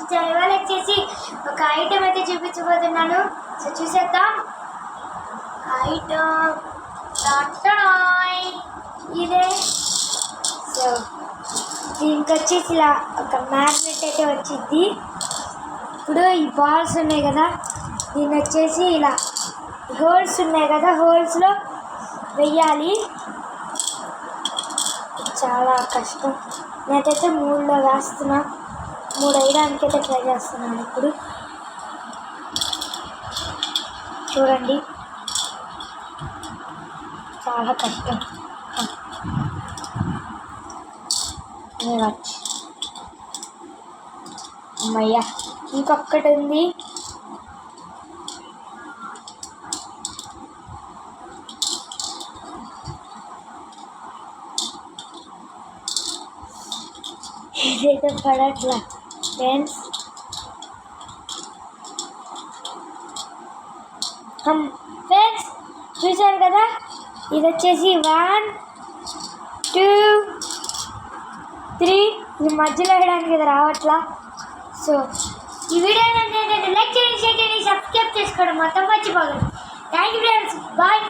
చూపించాను. ఇవాళ వచ్చేసి ఒక ఐటమ్ అయితే చూపించబోతున్నాను. సో చూసేద్దాం. ఐటమ్ ఇదే. సో దీనికి వచ్చేసి ఇలా ఒక మ్యాగ్నెట్ అయితే వచ్చింది. ఇప్పుడు ఈ బాల్స్ ఉన్నాయి కదా, దీన్ని వచ్చేసి ఇలా హోల్స్ ఉన్నాయి కదా, హోల్స్లో వెయ్యాలి. చాలా కష్టం. నేనైతే 3లో వేస్తున్నా. 3 వేయడానికైతే ట్రై చేస్తున్నాను. ఇప్పుడు చూడండి, చాలా కష్టం. అమ్మయ్యా, ఇంకొక్కటి ఉంది. ఇదైతే పడట్లా ఫ్రెండ్స్. ఫ్రెండ్స్ చూసారు కదా, ఇది వచ్చేసి 1 2 3. ఇది మధ్యలో వేయడానికి ఇది రావట్లా. సో ఈ వీడియో లైక్ చేయండి, షేర్ చేయండి, సబ్స్క్రైబ్ చేసుకోవడం మొత్తం మర్చిపోకండి. Thank you friends, bye.